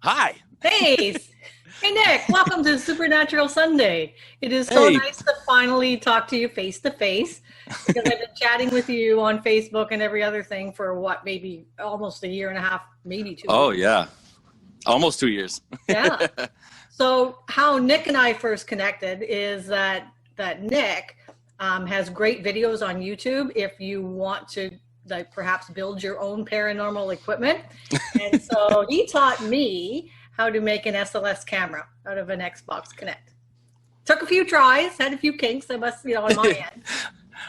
Hi. Hey, hey Nick, welcome to Supernatural Sunday. It is so Hey. nice to finally talk to you face to face because I've been chatting with you on Facebook and every other thing for what, maybe almost a year and a half, maybe 2 years. Oh yeah. Almost 2 years. Yeah. So how Nick and I first connected is that Nick has great videos on YouTube if you want to like perhaps build your own paranormal equipment. And so he taught me how to make an SLS camera out of an Xbox Connect. Took a few tries, had a few kinks, I must, on my end.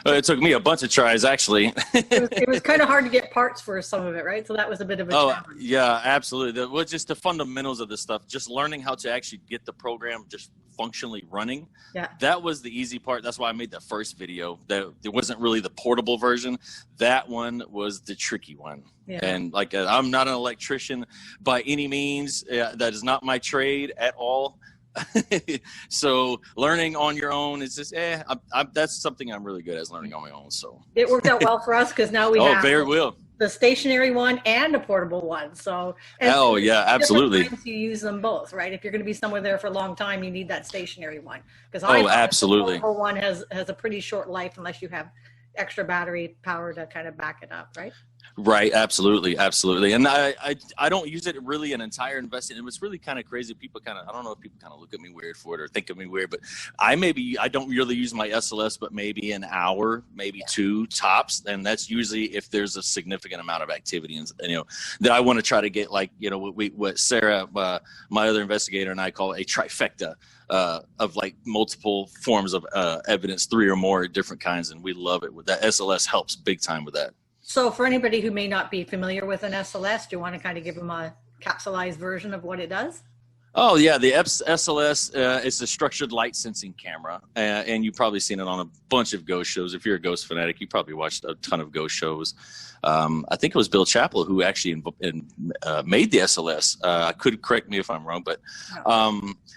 Well, it took me a bunch of tries, actually. It was kind of hard to get parts for some of it, right? So that was a bit of a challenge. Yeah, absolutely. Well, just the fundamentals of this stuff, just learning how to actually get the program just functionally running. Yeah. That was the easy part. That's why I made that first video. That it wasn't really the portable version. That one was the tricky one. Yeah. And like, I'm not an electrician by any means. That is not my trade at all. So learning on your own is just that's something I'm really good at, is learning on my own. So it worked out well for us because now we have very well the stationary one and a portable one. So yeah, absolutely. Times you use them both, right? If you're going to be somewhere there for a long time, you need that stationary one because absolutely. The portable one has a pretty short life unless you have extra battery power to kind of back it up, right? Right, absolutely. And I don't use it really an entire investment. It was really kind of crazy. People I don't know if people kind of look at me weird for it or think of me weird, but I don't really use my SLS, but maybe an hour, maybe two tops. And that's usually if there's a significant amount of activity and, that I want to try to get, like, what Sarah, my other investigator, and I call a trifecta of like multiple forms of evidence, 3 or more different kinds. And we love it. That SLS helps big time with that. So for anybody who may not be familiar with an SLS, do you want to kind of give them a capsulized version of what it does? Oh, yeah. The SLS is a structured light sensing camera, and you've probably seen it on a bunch of ghost shows. If you're a ghost fanatic, you probably watched a ton of ghost shows. I think it was Bill Chappell who actually made the SLS. Could correct me if I'm wrong, but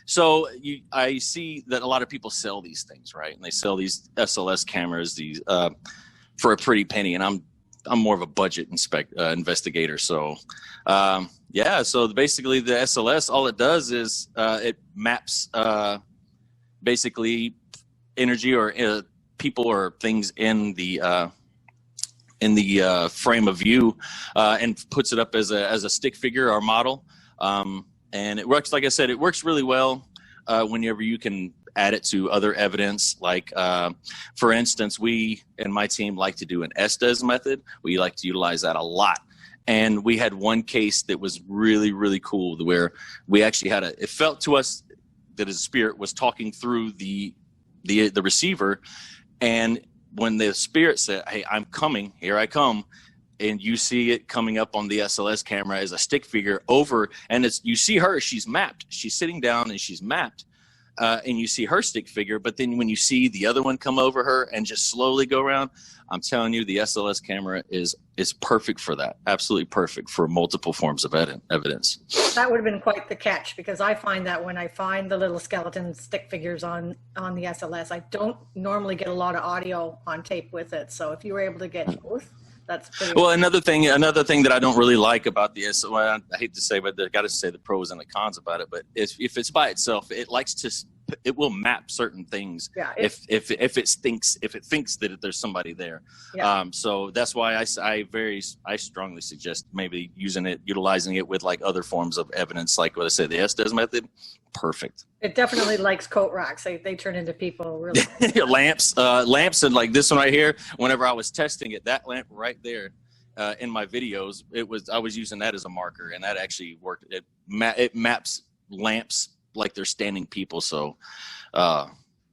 so I see that a lot of people sell these things, right? And they sell these SLS cameras for a pretty penny, and I'm more of a budget investigator. So, so basically the SLS, all it does is it maps basically energy or people or things in the frame of view and puts it up as a stick figure or model. And it works, like I said, it works really well whenever you can add it to other evidence. Like, for instance, we and my team like to do an SDS method. We like to utilize that a lot. And we had one case that was really, really cool where we actually it felt to us that a spirit was talking through the receiver. And when the spirit said, "Hey, I'm coming, here I come," and you see it coming up on the SLS camera as a stick figure over, and you see her, she's mapped. She's sitting down and she's mapped. And you see her stick figure, but then when you see the other one come over her and just slowly go around, I'm telling you, the SLS camera is perfect for that. Absolutely perfect for multiple forms of evidence. That would have been quite the catch, because I find that when I find the little skeleton stick figures on the SLS, I don't normally get a lot of audio on tape with it. So if you were able to get both, that's pretty well. Another thing that I don't really like about the SLS, well, I hate to say, but I got to say the pros and the cons about it. But if it's by itself, it will map certain things. Yeah, if it thinks that there's somebody there. Yeah. So that's why I strongly suggest maybe utilizing it with like other forms of evidence, like what I said, the SDS method. Perfect. It definitely likes coat racks. They turn into people really. lamps, and like this one right here. Whenever I was testing it, that lamp right there in my videos, I was using that as a marker, and that actually worked. It maps lamps like they're standing people. So,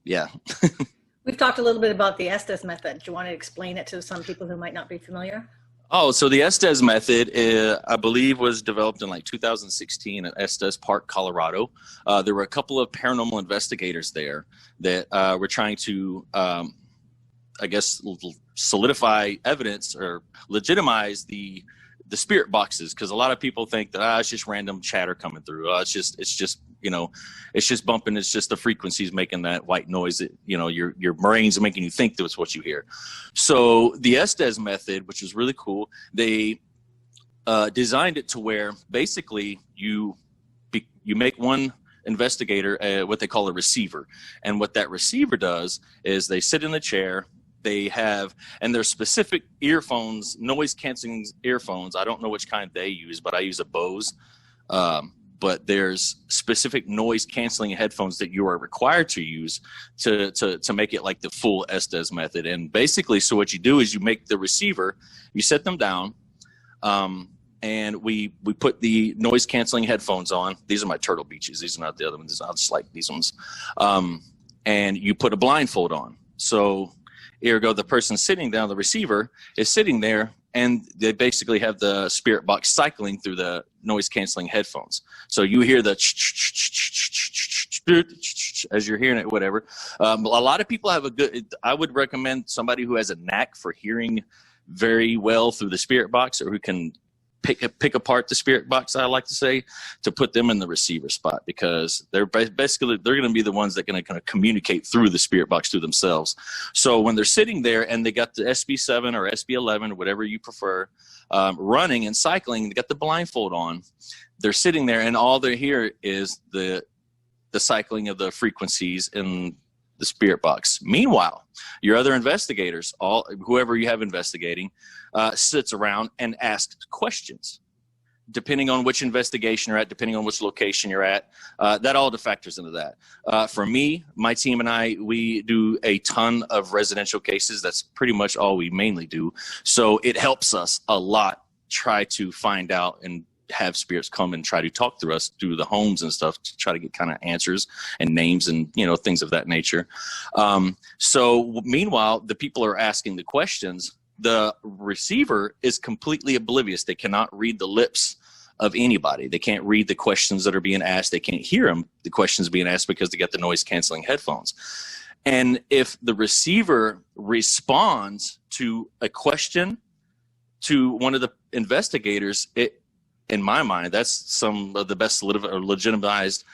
yeah. We've talked a little bit about the Estes method. Do you want to explain it to some people who might not be familiar? Oh, so the Estes method, I believe, was developed in like 2016 at Estes Park, Colorado. There were a couple of paranormal investigators there that were trying to, I guess, solidify evidence or legitimize the spirit boxes, because a lot of people think that it's just random chatter coming through. It's just bumping. It's just the frequencies making that white noise that, your brain's making you think that's what you hear. So the Estes method, which is really cool, they designed it to where basically you you make one investigator what they call a receiver. And what that receiver does is they sit in the chair. They have, and there's specific earphones, noise canceling earphones. I don't know which kind they use, but I use a Bose. But there's specific noise canceling headphones that you are required to use to make it like the full SS method. And basically, so what you do is you make the receiver, you set them down, and we put the noise canceling headphones on. These are my Turtle Beaches. These are not the other ones. I just like these ones. And you put a blindfold on. So ergo, the person sitting down, the receiver is sitting there, and they basically have the spirit box cycling through the noise canceling headphones. So you hear the as you're hearing it, whatever. A lot of people have I would recommend somebody who has a knack for hearing very well through the spirit box, or who can pick apart the spirit box, I like to say, to put them in the receiver spot, because they're going to be the ones that are going to kind of communicate through the spirit box to themselves. So when they're sitting there and they got the SB7 or SB11 or whatever you prefer, running and cycling, they got the blindfold on, they're sitting there and all they hear is the cycling of the frequencies in the spirit box. Meanwhile, your other investigators, whoever you have investigating, sits around and asks questions. Depending on which investigation you're at, depending on which location you're at, that all factors into that. For me, my team and I, we do a ton of residential cases. That's pretty much all we mainly do. So it helps us a lot try to find out and have spirits come and try to talk through us through the homes and stuff to try to get kind of answers and names and, things of that nature. So meanwhile, the people are asking the questions. The receiver is completely oblivious. They cannot read the lips of anybody. They can't read the questions that are being asked. They can't hear the questions being asked because they got the noise canceling headphones. And if the receiver responds to a question to one of the investigators, in my mind, that's some of the best legitimized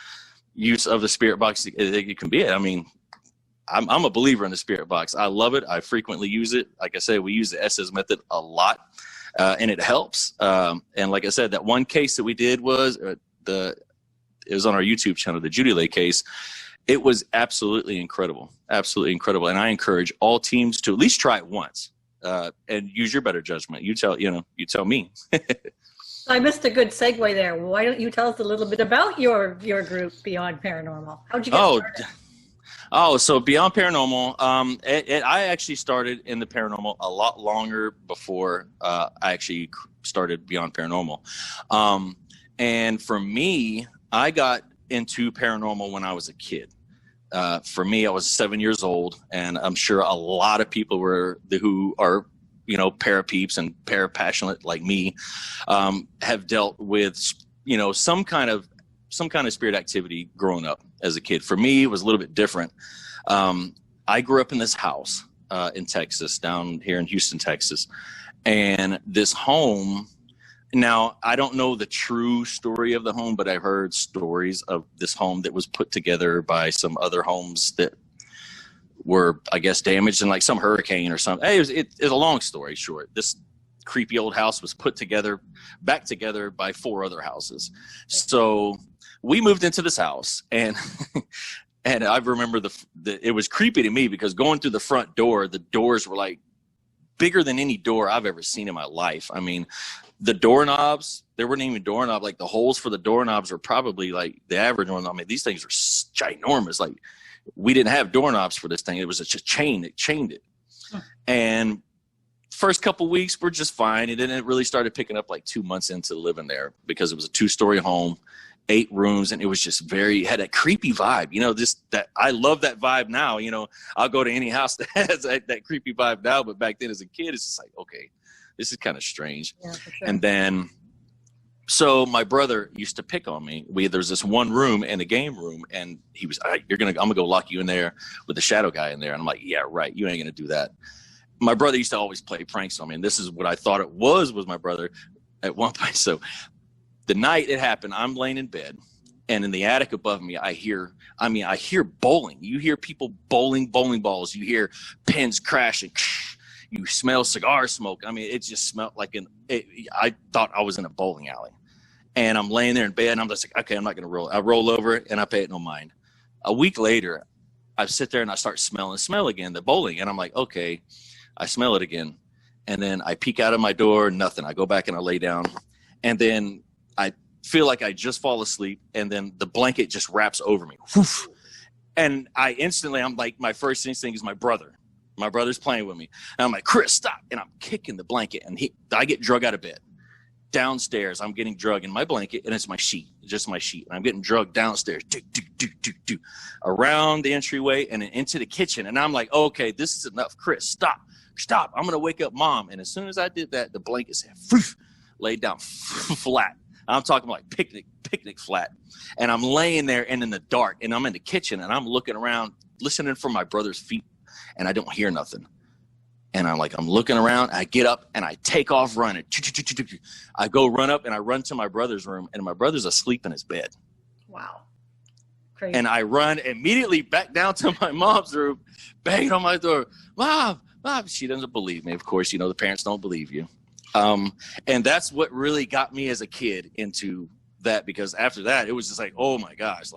use of the spirit box it can be. I mean, I'm a believer in the spirit box. I love it. I frequently use it. Like I said, we use the SS method a lot, and it helps. And like I said, that one case that we did was it was on our YouTube channel, the Judy Lay case. It was absolutely incredible, absolutely incredible. And I encourage all teams to at least try it once and use your better judgment. You tell me. I missed a good segue there. Why don't you tell us a little bit about your group, Beyond Paranormal? How'd you get started? So Beyond Paranormal, I actually started in the paranormal a lot longer before I actually started Beyond Paranormal. And for me, I got into paranormal when I was a kid. For me, I was 7 years old, and I'm sure a lot of people who are parapeeps and parapassionate like me, have dealt with, some kind of spirit activity growing up as a kid. For me, it was a little bit different. I grew up in this house in Texas, down here in Houston, Texas. And this home, now I don't know the true story of the home, but I've heard stories of this home that was put together by some other homes that were, I guess, damaged in like some hurricane or something. Hey, it's a long story short. This creepy old house was put back together by 4 other houses. So we moved into this house, and and I remember it was creepy to me because going through the front door, the doors were like bigger than any door I've ever seen in my life. I mean, the doorknobs, there weren't even doorknobs. Like the holes for the doorknobs were probably like the average one. I mean, these things are ginormous. Like, we didn't have doorknobs for this thing. It was a chain that chained it. And first couple weeks were just fine. And then it really started picking up like 2 months into living there, because it was a 2-story home, 8 rooms. And it was just had a creepy vibe, I love that vibe now. I'll go to any house that has that creepy vibe now. But back then as a kid, it's just like, okay, this is kind of strange. Yeah, for sure. And then, so my brother used to pick on me. There's this one room in the game room, and he was, I'm gonna go lock you in there with the shadow guy in there. And I'm like, yeah, right. You ain't gonna do that. My brother used to always play pranks on me, and this is what I thought it was my brother at one point. So the night it happened, I'm laying in bed, and in the attic above me, I hear bowling. You hear people bowling balls. You hear pins crashing. You smell cigar smoke. I mean, it just smelled like I thought I was in a bowling alley. And I'm laying there in bed, and I'm just like, okay, I'm not going to roll. I roll over, and I pay it no mind. A week later, I sit there, and I start smell again, the bowling. And I'm like, okay, I smell it again. And then I peek out of my door, nothing. I go back and I lay down. And then I feel like I just fall asleep, and then the blanket just wraps over me. Woof. And I'm like, my first instinct is my brother. My brother's playing with me. And I'm like, Chris, stop. And I'm kicking the blanket, and I get drug out of bed. Downstairs, I'm getting drug in my blanket, and it's my sheet, just my sheet. And I'm getting drugged downstairs, around the entryway and then into the kitchen. And I'm like, okay, this is enough. Chris, stop. I'm going to wake up Mom. And as soon as I did that, the blanket said, laid down flat. I'm talking like picnic flat. And I'm laying there and in the dark, and I'm in the kitchen, and I'm looking around, listening for my brother's feet, and I don't hear nothing. And I'm looking around, I get up and I take off running. I go run up and I run to my brother's room, and my brother's asleep in his bed. Wow. Crazy. And I run immediately back down to my mom's room, banging on my door. Mom. She doesn't believe me. Of course, the parents don't believe you. And that's what really got me as a kid into that, because after that, it was just like, oh my gosh.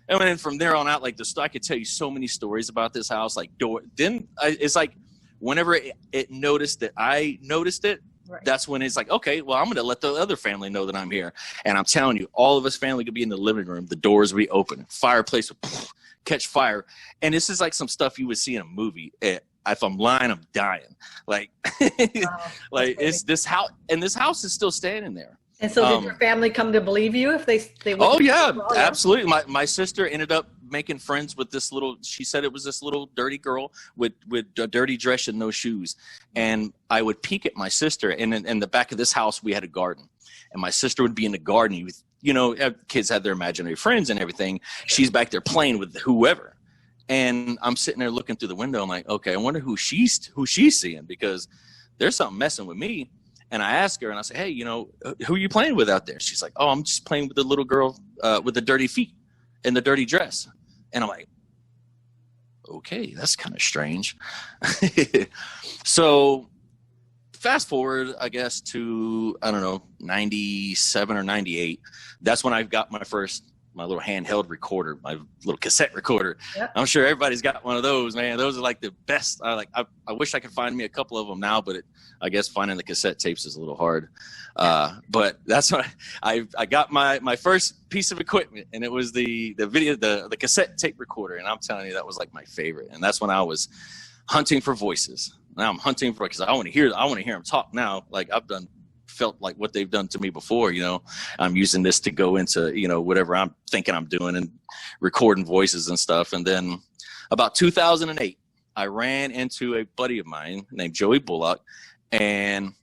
And then from there on out, I could tell you so many stories about this house. It's like, whenever it noticed that I noticed it, right, that's when it's like, okay, well, I'm going to let the other family know that I'm here. And I'm telling you, all of us family could be in the living room. The doors would be open. Fireplace would catch fire. And this is like some stuff you would see in a movie. If I'm lying, I'm dying. Wow, it's this house, and this house is still standing there. And so did your family come to believe you if they Oh yeah, absolutely. My sister ended up making friends with this she said it was this little dirty girl with a dirty dress and no shoes. And I would peek at my sister, and in the back of this house, we had a garden, and my sister would be in the garden. Kids had their imaginary friends and everything. She's back there playing with whoever. And I'm sitting there looking through the window. I'm like, okay, I wonder who she's seeing, because there's something messing with me. And I ask her, and I say, hey, who are you playing with out there? She's like, oh, I'm just playing with the little girl with the dirty feet and the dirty dress. And I'm like, okay, that's kind of strange. So fast forward, I guess, to, 97 or 98. That's when I got my little handheld recorder, my little cassette recorder. Yep. I'm sure everybody's got one of those, man. Those are like the best. I wish I could find me a couple of them now, but I guess finding the cassette tapes is a little hard. But that's when I got my first piece of equipment, and it was the cassette tape recorder. And I'm telling you, that was like my favorite. And that's when I was hunting for voices. Now I'm hunting for, because I want to hear them talk now. Like felt like what they've done to me before. I'm using this to go into, whatever I'm thinking I'm doing, and recording voices and stuff. And then about 2008, I ran into a buddy of mine named Joey Bullock, and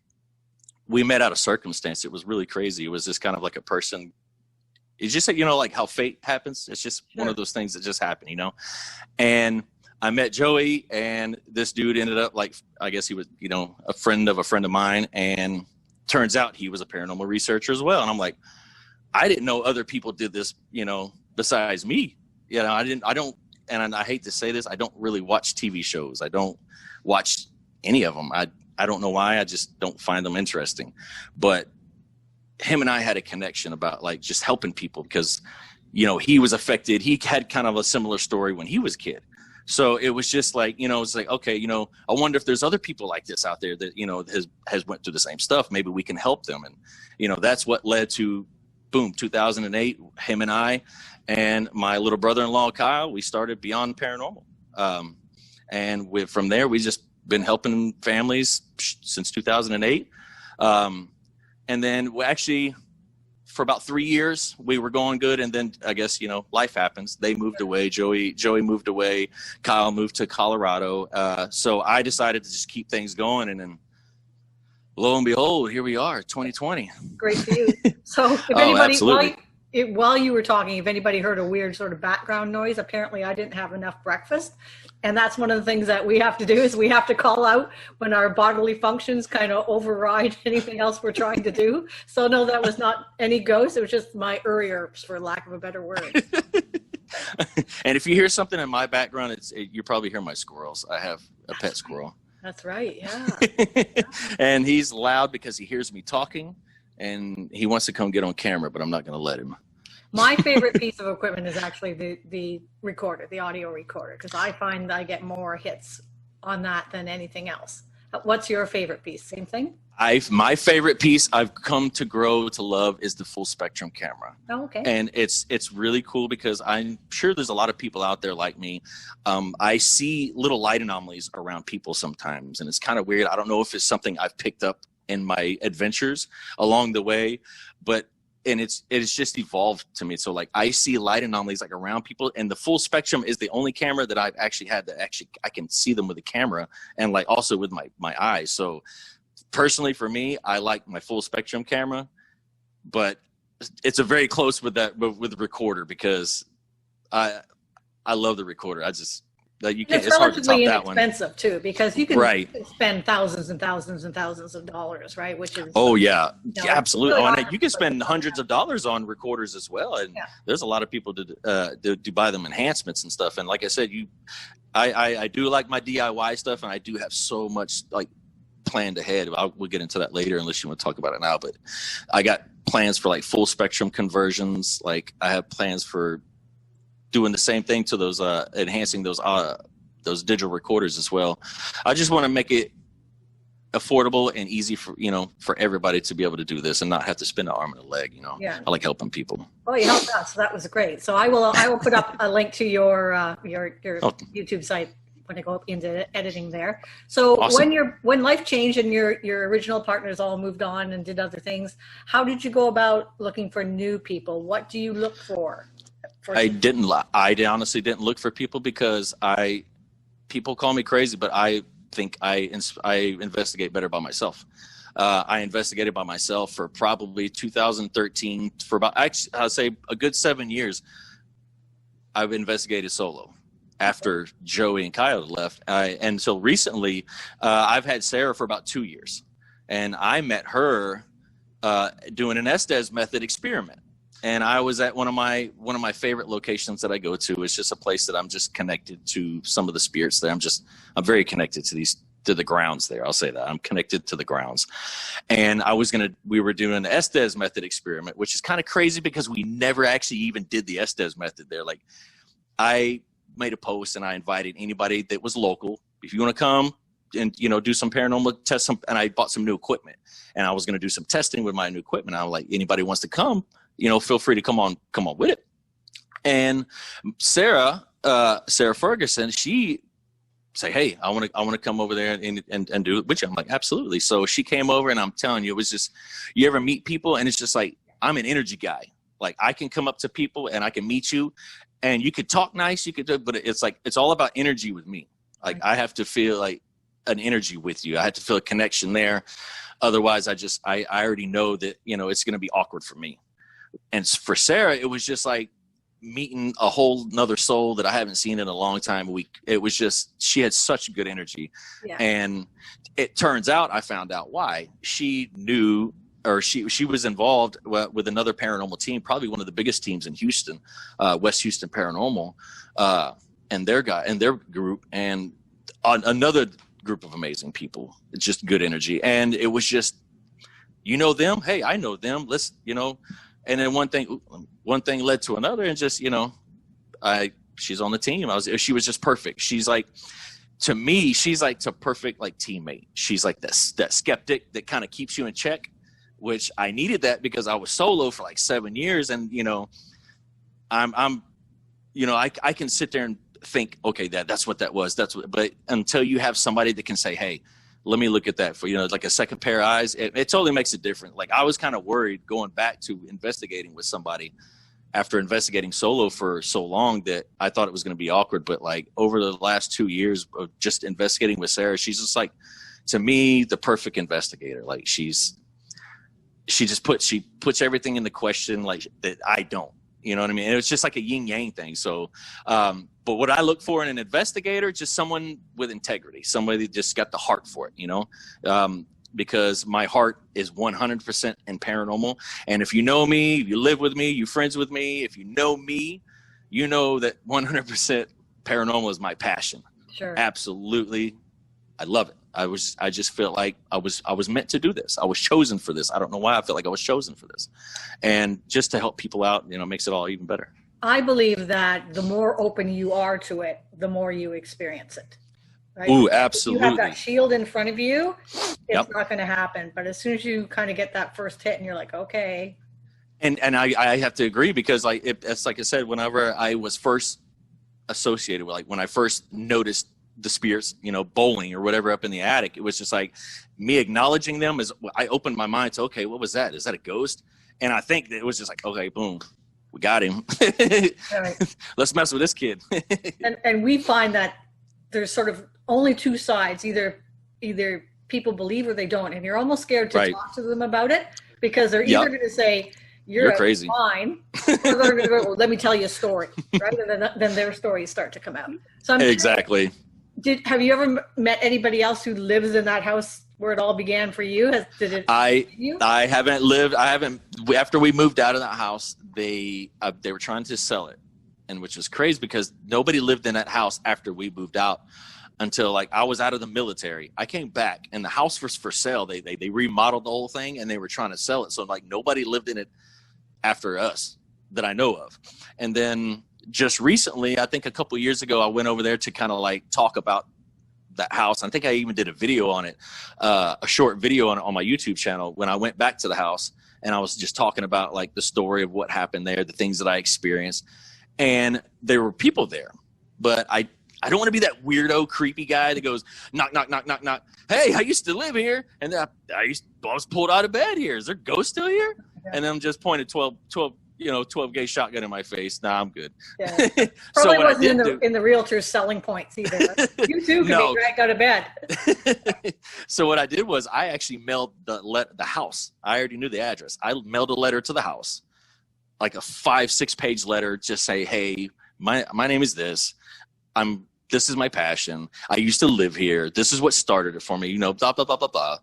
we met out of circumstance. It was really crazy. It was just kind of like a person. It's just, like how fate happens. It's just one of those things that just happen, And I met Joey, and this dude ended up I guess he was, a friend of mine. And turns out he was a paranormal researcher as well. And I'm like, I didn't know other people did this, besides me. And I hate to say this, I don't really watch TV shows. I don't watch any of them. I don't know why. I just don't find them interesting. But him and I had a connection about just helping people, because, he was affected. He had kind of a similar story when he was a kid. So it was just it's like, okay, I wonder if there's other people like this out there that, has went through the same stuff. Maybe we can help them. And, that's what led to, boom, 2008, him and I and my little brother-in-law, Kyle, we started Beyond Paranormal. And from there, we just been helping families since 2008. And then we actually, for about 3 years, we were going good. And then I guess, life happens. They moved away. Joey moved away. Kyle moved to Colorado. So I decided to just keep things going. And then lo and behold, here we are, 2020. Great for you. So if anybody, while you were talking, if anybody heard a weird sort of background noise, apparently I didn't have enough breakfast. And that's one of the things that we have to do, is we have to call out when our bodily functions kind of override anything else we're trying to do. So no, that was not any ghost. It was just my herbs, for lack of a better word. And if you hear something in my background, you probably hear my squirrels. I have a pet squirrel. That's right. Yeah. And he's loud because he hears me talking. and he wants to come get on camera, but I'm not going to let him. My favorite piece of equipment is actually the recorder, the audio recorder, because I find I get more hits on that than anything else. What's your favorite piece? Same thing? My favorite piece I've come to grow to love is the full spectrum camera. Oh, okay. And it's really cool because I'm sure there's a lot of people out there like me. I see little light anomalies around people sometimes, and it's kind of weird. I don't know if it's something I've picked up in my adventures along the way, but it's just evolved to me. So like I see light anomalies like around people, and the full spectrum is the only camera that I've actually had that actually I can see them with the camera and like also with my eyes. So personally for me, I like my full spectrum camera, but it's a very close with the recorder because I love the recorder. You can't. It's hard to top that one. It's expensive too, because you can spend thousands and thousands and thousands of dollars, right? Which is yeah, absolutely. Really you can spend hundreds of dollars on recorders as well, and there's a lot of people to buy them enhancements and stuff. And like I said, I do like my DIY stuff, and I do have so much like planned ahead. We'll get into that later, unless you want to talk about it now. But I got plans for like full spectrum conversions. Like I have plans for doing the same thing to those enhancing those digital recorders as well. I just want to make it affordable and easy for for everybody to be able to do this and not have to spend an arm and a leg. I like helping people. Oh, you helped us. That was great. So I will put up a link to your YouTube site when I go up into editing there. So awesome. when life changed and your original partners all moved on and did other things, how did you go about looking for new people? What do you look for? I honestly didn't look for people because people call me crazy, but I think I investigate better by myself. I investigated by myself for probably 2013 for about, I'll say a good 7 years. I've investigated solo after Joey and Kyle left. Until recently, I've had Sarah for about 2 years, and I met her doing an SDS method experiment. And I was at one of my favorite locations that I go to. It's just a place that I'm just connected to some of the spirits there. I'm very connected to the grounds there. I'll say that I'm connected to the grounds. And we were doing an SDS method experiment, which is kind of crazy because we never actually even did the SDS method there. Like I made a post and I invited anybody that was local. If you want to come and do some paranormal tests, and I bought some new equipment, and I was going to do some testing with my new equipment. I'm like, anybody wants to come, feel free to come on with it. And Sarah Ferguson, she said, hey, I want to come over there and do it with you. I'm like, absolutely. So she came over, and I'm telling you, it was just, you ever meet people and it's just like, I'm an energy guy. Like I can come up to people and I can meet you and you could talk nice, but it's like, it's all about energy with me. Like I have to feel like an energy with you. I have to feel a connection there. Otherwise I already know that, it's going to be awkward for me. And for Sarah, it was just like meeting a whole nother soul that I haven't seen in a long time. It was just, she had such good energy. Yeah. And it turns out, I found out why. She knew, or she was involved with another paranormal team, probably one of the biggest teams in Houston, West Houston Paranormal, and their group, and another group of amazing people. It's just good energy. And it was just, them? Hey, I know them. Let's, and then one thing led to another, and just, she's on the team. She was just perfect. She's like, to me, she's like the perfect like teammate. She's like that skeptic that kind of keeps you in check, which I needed that because I was solo for like 7 years. And, I can sit there and think, okay, that's what that was. But until you have somebody that can say, hey, let me look at that for, like a second pair of eyes, it totally makes it different. Like I was kind of worried going back to investigating with somebody after investigating solo for so long that I thought it was going to be awkward. But like over the last 2 years of just investigating with Sarah, she's just like, to me, the perfect investigator. Like she puts everything into question like that I don't. You know what I mean? And it's just like a yin yang thing. So, but what I look for in an investigator, just someone with integrity, somebody that just got the heart for it, because my heart is 100% in paranormal. And if you know me, you live with me, you friends with me, if you know me, you know that 100% paranormal is my passion. Sure. Absolutely. I love it. I just felt like I was meant to do this. I was chosen for this. I don't know why I felt like I was chosen for this. And just to help people out, you know, makes it all even better. I believe that the more open you are to it, the more you experience it. Right? Ooh, absolutely. If you have that shield in front of you, it's Yep. not going to happen. But as soon as you kind of get that first hit and you're like, okay. And I have to agree, because like it's like I said, whenever I was first associated with, like when I first noticed the spirits, you know, bowling or whatever up in the attic, it was just like me acknowledging them as I opened my mind to, okay, what was that? Is that a ghost? And I think that it was just like, okay, boom, we got him. Right. Let's mess with this kid. and we find that there's sort of only two sides. Either people believe or they don't, and you're almost scared to Right. talk to them about it, because they're either Yep. going to say you're crazy, fine, or they're going to go, well, let me tell you a story, right? And then their stories start to come out. So exactly. have you ever met anybody else who lives in that house where it all began for you? I haven't after we moved out of that house, they were trying to sell it, and which was crazy because nobody lived in that house after we moved out until like I was out of the military. I came back and the house was for sale. They remodeled the whole thing and they were trying to sell it. So like nobody lived in it after us that I know of. And then just recently, I think a couple of years ago, I went over there to kind of like talk about that house. I think I even did a video on it, a short video on my YouTube channel when I went back to the house, and I was just talking about like the story of what happened there, the things that I experienced. And there were people there, but I don't want to be that weirdo, creepy guy that goes, knock, knock, knock, knock, knock. Hey, I used to live here, and I was pulled out of bed here. Is there ghosts still here? Yeah. And then just pointed 12 gauge shotgun in my face. Nah, I'm good. Yeah. Probably so wasn't in the realtor's selling points either. You too could be dragged out of bed. So what I did was I actually mailed the house. I already knew the address. I mailed a letter to the house, like a 5-6 page letter, just say, hey, my name is this. This is my passion. I used to live here. This is what started it for me, you know, blah, blah, blah, blah, blah.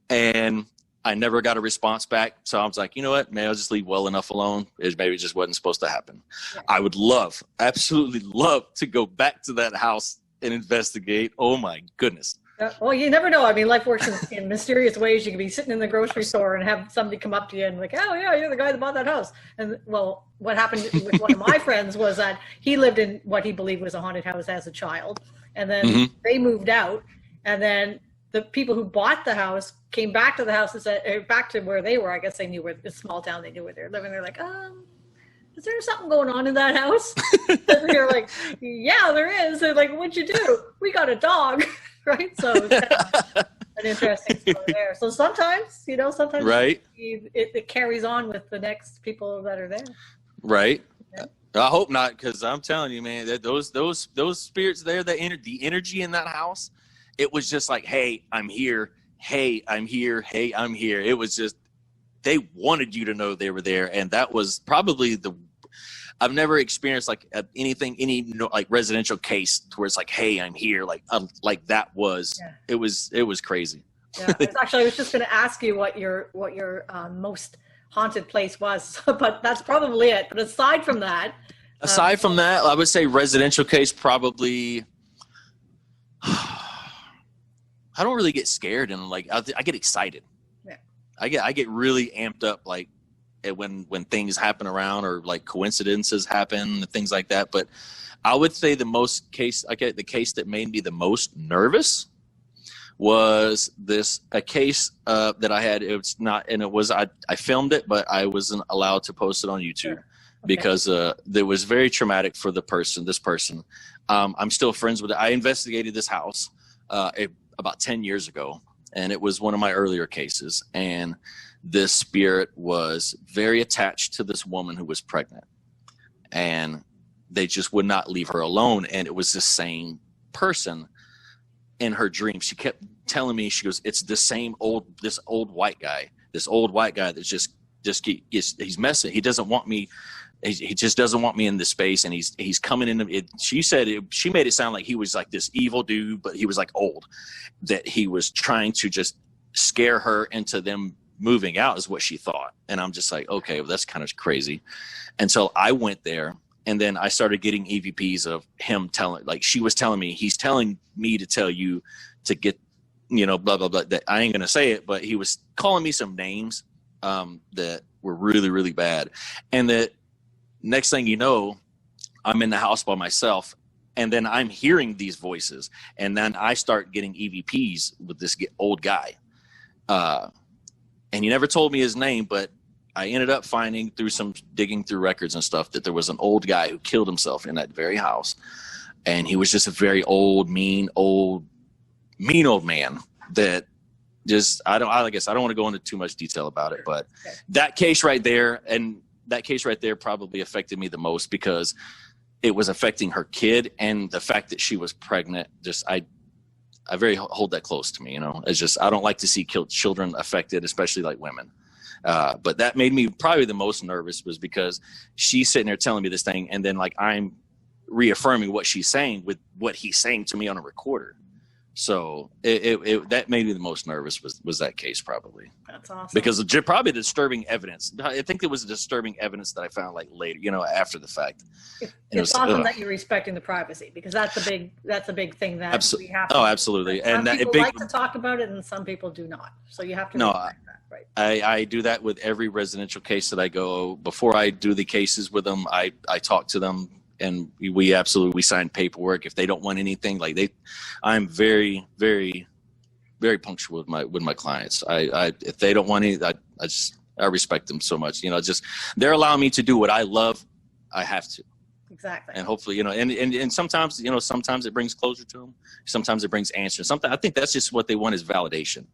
And I never got a response back. So I was like, you know what? Maybe I'll just leave well enough alone. Maybe it just wasn't supposed to happen. Yeah. I would absolutely love to go back to that house and investigate. Oh my goodness. Well, you never know. I mean, life works in mysterious ways. You could be sitting in the grocery store and have somebody come up to you and like, oh yeah, you're the guy that bought that house. And well, what happened with one of my friends was that he lived in what he believed was a haunted house as a child. And then they moved out, and then the people who bought the house came back to the house and said, back to where they were. I guess they knew where, the small town, they knew where they were living. They're like, is there something going on in that house? And they're like, yeah, there is. They're like, what'd you do? We got a dog, right? So it's kind of an interesting story there. So sometimes, right, it carries on with the next people that are there. Right. Yeah. I hope not, because I'm telling you, man, that those spirits there, the energy in that house, it was just like, hey, I'm here. Hey, I'm here. Hey, I'm here. It was just, they wanted you to know they were there. And that was probably I've never experienced like any like residential case where it's like, hey, I'm here. Like that was, yeah. It was crazy. Yeah. Actually, I was just going to ask you what your most haunted place was, but that's probably it. But aside from that, I would say residential case probably. I don't really get scared, and like I get excited. Yeah. I get really amped up like when things happen around, or like coincidences happen and things like that. But I would say the case that made me the most nervous was a case that I had. I filmed it, but I wasn't allowed to post it on YouTube. Sure. Okay. Because it was very traumatic for this person. I'm still friends with it. I investigated this house about 10 years ago, and it was one of my earlier cases. And this spirit was very attached to this woman who was pregnant, and they just would not leave her alone. And it was the same person in her dream. She kept telling me, she goes, it's this old white guy that's he's messing. He doesn't want me. He just doesn't want me in this space, and he's coming in. She made it sound like he was like this evil dude, but he was like old, that he was trying to just scare her into them moving out, is what she thought. And I'm just like, okay, well, that's kind of crazy. And so I went there, and then I started getting EVPs of him she was telling me, he's telling me to tell you to get you know, blah, blah, blah, that I ain't going to say it, but he was calling me some names that were really, really bad. And that next thing you know, I'm in the house by myself, and then I'm hearing these voices, and then I start getting EVPs with this old guy. And he never told me his name, but I ended up finding through some digging through records and stuff that there was an old guy who killed himself in that very house. And he was just a very old, mean old man that just, I guess I don't want to go into too much detail about it, but that case right there probably affected me the most because it was affecting her kid, and the fact that she was pregnant, just, I very hold that close to me, you know. It's just, I don't like to see children affected, especially like women. But that made me probably the most nervous, was because she's sitting there telling me this thing, and then like I'm reaffirming what she's saying with what he's saying to me on a recorder. So that made me the most nervous was that case, probably. That's awesome. Because probably disturbing evidence. I think it was disturbing evidence that I found like later, you know, after the fact. It's awesome that you're respecting the privacy, because that's a big thing that we have to do. Absolutely. Some people like to talk about it, and some people do not. So you have to respect that. Right. I do that with every residential case that I go. Before I do the cases with them, I talk to them, and we sign paperwork. If they don't want anything, I'm very, very, very punctual with my clients. If they don't want any, I respect them so much. You know, just, they're allowing me to do what I love. I have to. Exactly. And hopefully, you know, and sometimes, you know, sometimes it brings closure to them. Sometimes it brings answers. Sometimes I think that's just what they want, is validation.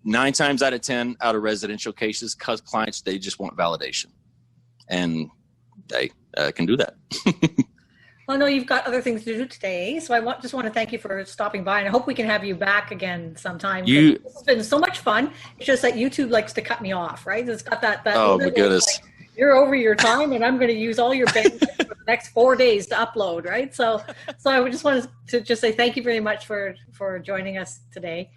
9 times out of 10 out of residential cases, clients, they just want validation, and they can do that. Well, I know you've got other things to do today, so I just want to thank you for stopping by, and I hope we can have you back again sometime. This has been so much fun. It's just that YouTube likes to cut me off, right? It's got that oh my goodness. Like, you're over your time, and I'm going to use all your bandwidth for the next 4 days to upload, right? So I just wanted to just say thank you very much for joining us today.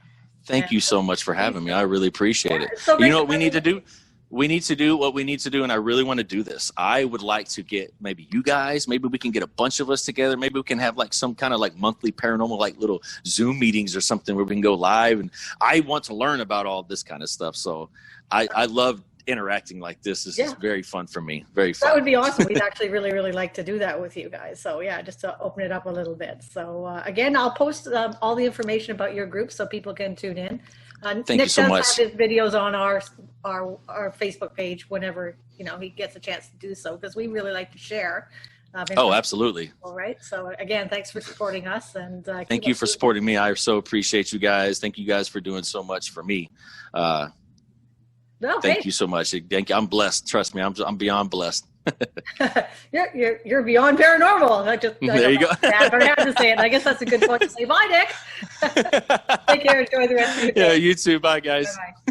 Thank you so much for having me. I really appreciate it. So you know what we need to do? We need to do what we need to do, and I really want to do this. I would like to get maybe you guys, maybe we can get a bunch of us together. Maybe we can have like some kind of like monthly paranormal, like little Zoom meetings or something where we can go live. And I want to learn about all this kind of stuff. So I love interacting like this. This is very fun for me. Very fun. That would be awesome. We'd actually really, really like to do that with you guys. So yeah, just to open it up a little bit. So again, I'll post all the information about your group so people can tune in. Thank Nick you so much. does have his videos on our Facebook page whenever, you know, he gets a chance to do so, because we really like to share. Oh, absolutely. All right. So again, thanks for supporting us, and thank you for supporting me. I so appreciate you guys. Thank you guys for doing so much for me. Thank you so much. Thank you. I'm blessed. Trust me, I'm beyond blessed. You're beyond paranormal. There you go. I don't have to say it. I guess that's a good point to say. Bye, Nick. Take care. Enjoy the rest of your day. Yeah, you too. Bye, guys. Bye-bye.